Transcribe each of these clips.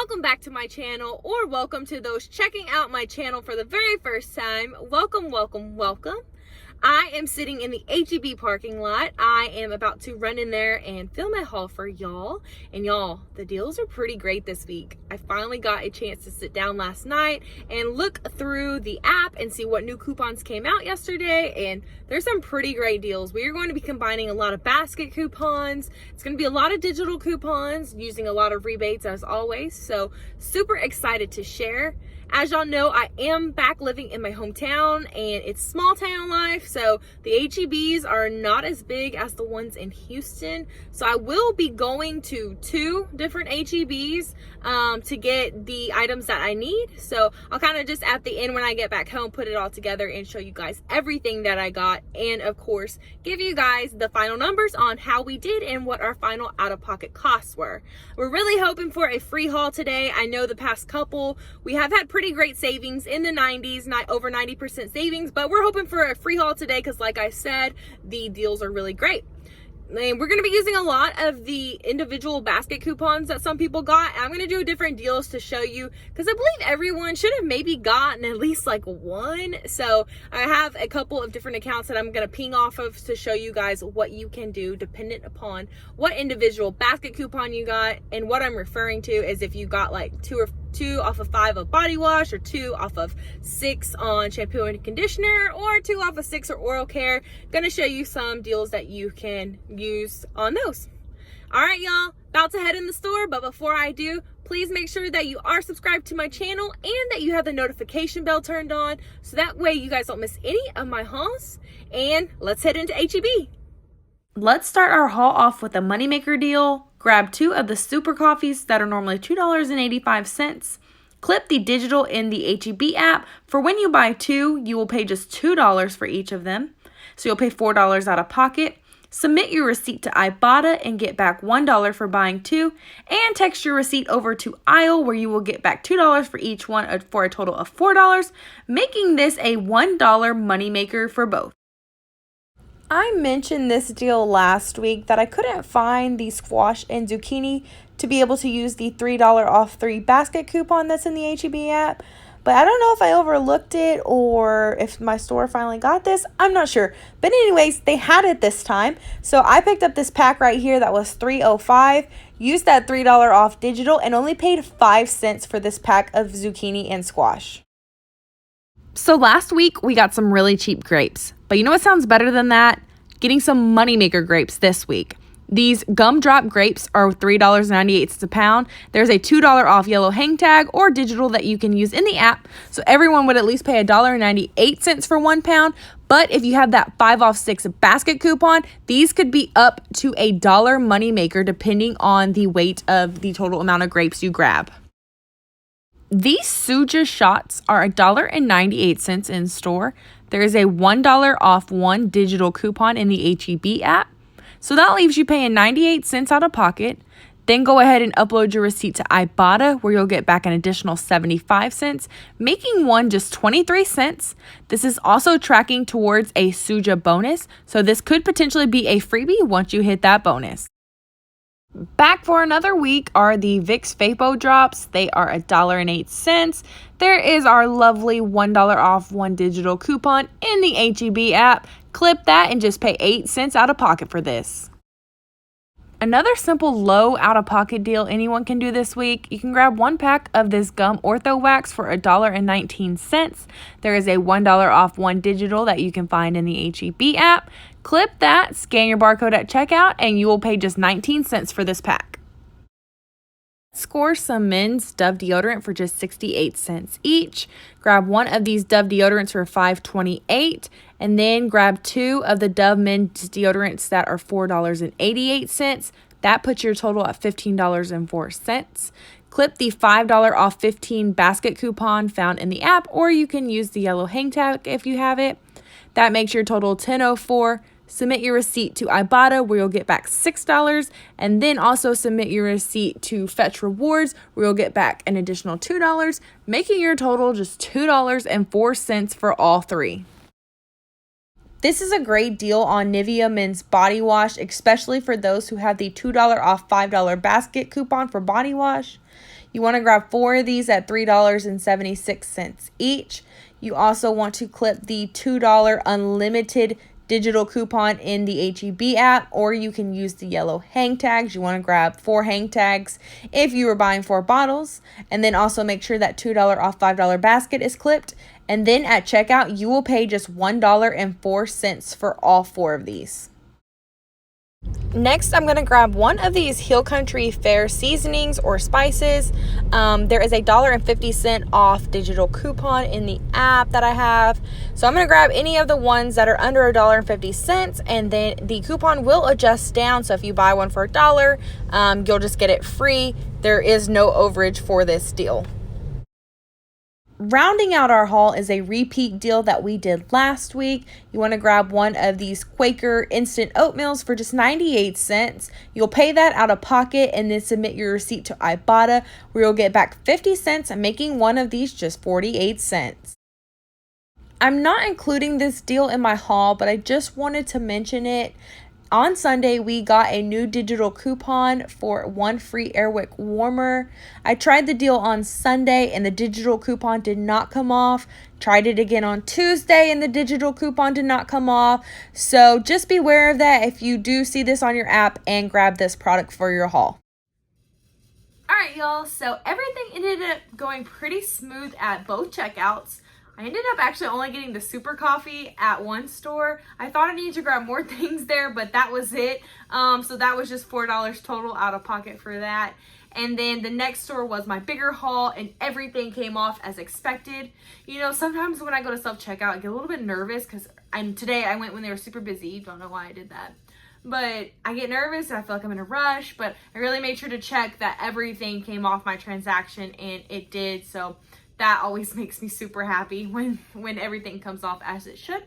welcome back to my channel, or welcome to those checking out my channel for the very first time. Welcome, welcome, welcome. I am sitting in the H-E-B parking lot. I am about to run in there and film a haul for y'all. And y'all, the deals are pretty great this week. I finally got a chance to sit down last night and look through the app and see what new coupons came out yesterday. And there's some pretty great deals. We are going to be combining a lot of basket coupons. It's going to be a lot of digital coupons, using a lot of rebates as always. So super excited to share. As y'all know, I am back living in my hometown and it's small town life. So the H-E-Bs are not as big as the ones in Houston. So I will be going to 2 different H-E-Bs to get the items that I need. So I'll kind of just at the end when I get back home, put it all together and show you guys everything that I got. And of course, give you guys the final numbers on how we did and what our final out-of-pocket costs were. We're really hoping for a free haul today. I know the past couple, we have had pretty great savings in the 90s, not over 90% savings, but we're hoping for a free haul today because like I said, the deals are really great. And we're going to be using a lot of the individual basket coupons that some people got. I'm going to do different deals to show you because I believe everyone should have maybe gotten at least like one. So I have a couple of different accounts that I'm going to ping off of to show you guys what you can do dependent upon what individual basket coupon you got. And what I'm referring to is if you got like 2 off of 5 of body wash, or 2 off of 6 on shampoo and conditioner, or 2 off of 6 or oral care. Gonna show you some deals that you can use on those. All right, y'all, about to head in the store, but before I do, please make sure that you are subscribed to my channel and that you have the notification bell turned on so that way you guys don't miss any of my hauls. And let's head into H-E-B. Let's start our haul off with a moneymaker deal. Grab 2 of the super coffees that are normally $2.85. Clip the digital in the H-E-B app. For when you buy 2, you will pay just $2 for each of them. So you'll pay $4 out of pocket. Submit your receipt to Ibotta and get back $1 for buying 2. And text your receipt over to Aisle where you will get back $2 for each one for a total of $4, making this a $1 moneymaker for both. I mentioned this deal last week that I couldn't find the squash and zucchini to be able to use the $3 off 3 basket coupon that's in the H-E-B app. But I don't know if I overlooked it or if my store finally got this. I'm not sure. But anyways, they had it this time. So I picked up this pack right here that was $3.05. Used that $3 off digital and only paid 5 cents for this pack of zucchini and squash. So last week, we got some really cheap grapes. But you know what sounds better than that? Getting some moneymaker grapes this week. These gumdrop grapes are $3.98 a pound. There's a $2 off yellow hang tag or digital that you can use in the app. So everyone would at least pay $1.98 for 1 pound. But if you have that 5 off 6 basket coupon, these could be up to a $1 moneymaker depending on the weight of the total amount of grapes you grab. These Suja shots are $1.98 in store. There is a $1 off 1 digital coupon in the H-E-B app. So that leaves you paying 98 cents out of pocket. Then go ahead and upload your receipt to Ibotta where you'll get back an additional 75 cents, making one just 23 cents. This is also tracking towards a Suja bonus. So this could potentially be a freebie once you hit that bonus. Back for another week are the Vicks Vapo Drops. They are $1.08. There is our lovely $1 off 1 digital coupon in the H-E-B app. Clip that and just pay 8 cents out of pocket for this. Another simple low out-of-pocket deal anyone can do this week. You can grab 1 pack of this gum ortho wax for $1.19. There is a $1 off 1 digital that you can find in the H-E-B app. Clip that, scan your barcode at checkout, and you will pay just 19 cents for this pack. Score some men's Dove deodorant for just 68 cents each. Grab 1 of these Dove deodorants for $5.28, and then grab 2 of the Dove men's deodorants that are $4.88. That puts your total at $15.04. Clip the $5 off 15 basket coupon found in the app, or you can use the yellow hang tag if you have it. That makes your total $10.04. Submit your receipt to Ibotta where you'll get back $6, and then also submit your receipt to Fetch Rewards where you'll get back an additional $2, making your total just $2.04 for all 3. This is a great deal on Nivea men's body wash, especially for those who have the $2 off $5 basket coupon for body wash. You want to grab 4 of these at $3.76 each. You also want to clip the $2 unlimited digital coupon in the HEB app, or you can use the yellow hang tags. You want to grab 4 hang tags if you were buying 4 bottles, and then also make sure that $2 off $5 basket is clipped. And then at checkout, you will pay just $1.04 for all 4 of these. Next, I'm going to grab one of these Hill Country Fare seasonings or spices. There is a $1.50 off digital coupon in the app that I have. So I'm going to grab any of the ones that are under $1.50, and then the coupon will adjust down. So if you buy one for $1, you'll just get it free. There is no overage for this deal. Rounding out our haul is a repeat deal that we did last week. You want to grab one of these Quaker instant oatmeals for just 98 cents. You'll pay that out of pocket and then submit your receipt to Ibotta, where you'll get back 50 cents, making one of these just 48 cents. I'm not including this deal in my haul, but I just wanted to mention it. On Sunday, we got a new digital coupon for 1 free Airwick warmer. I tried the deal on Sunday and the digital coupon did not come off. Tried it again on Tuesday and the digital coupon did not come off. So just be aware of that if you do see this on your app, and grab this product for your haul. Alright y'all, so everything ended up going pretty smooth at both checkouts. I ended up actually only getting the super coffee at one store. I thought I needed to grab more things there, but that was it. So that was just $4 total out of pocket for that. And then the next store was my bigger haul, and everything came off as expected. You know, sometimes when I go to self-checkout, I get a little bit nervous because today I went when they were super busy. Don't know why I did that. But I get nervous and I feel like I'm in a rush, but I really made sure to check that everything came off my transaction, and it did. So that always makes me super happy when everything comes off as it should.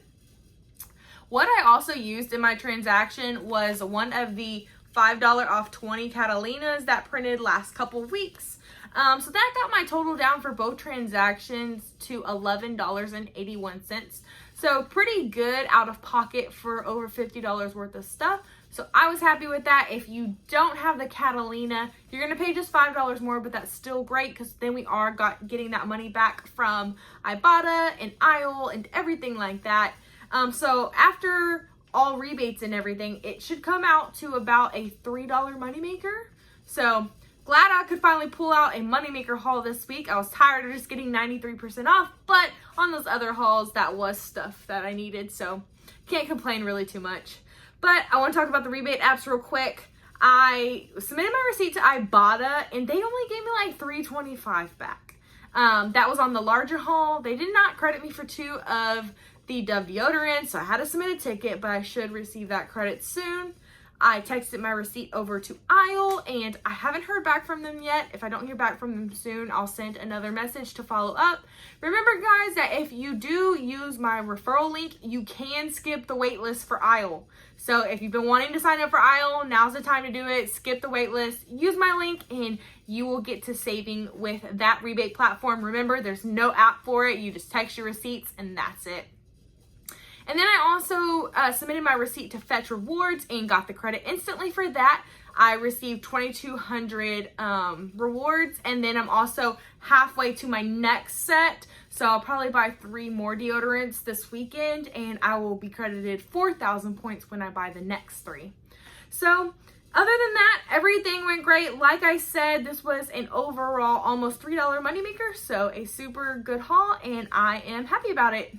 What I also used in my transaction was one of the $5 off 20 Catalinas that printed last couple weeks. So that got my total down for both transactions to $11.81. So pretty good out of pocket for over $50 worth of stuff. So I was happy with that. If you don't have the Catalina, you're going to pay just $5 more, but that's still great because then we are getting that money back from Ibotta and Aisle and everything like that. So after all rebates and everything, it should come out to about a $3 moneymaker. So glad I could finally pull out a moneymaker haul this week. I was tired of just getting 93% off, but on those other hauls, that was stuff that I needed. So can't complain really too much. But I want to talk about the rebate apps real quick. I submitted my receipt to Ibotta, and they only gave me like $3.25 back. That was on the larger haul. They did not credit me for 2 of the Dove deodorant, so I had to submit a ticket, but I should receive that credit soon. I texted my receipt over to Aisle, and I haven't heard back from them yet. If I don't hear back from them soon, I'll send another message to follow up. Remember, guys, that if you do use my referral link, you can skip the wait list for Aisle. So if you've been wanting to sign up for Aisle, now's the time to do it. Skip the wait list, use my link, and you will get to saving with that rebate platform. Remember, there's no app for it. You just text your receipts, and that's it. And then I also submitted my receipt to Fetch Rewards and got the credit instantly for that. I received 2,200 rewards, and then I'm also halfway to my next set. So I'll probably buy 3 more deodorants this weekend, and I will be credited 4,000 points when I buy the next 3. So other than that, everything went great. Like I said, this was an overall almost $3 moneymaker, so a super good haul, and I am happy about it.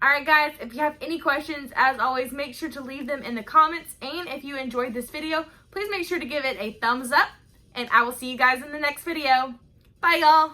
Alright guys, if you have any questions, as always, make sure to leave them in the comments. And if you enjoyed this video, please make sure to give it a thumbs up. And I will see you guys in the next video. Bye y'all!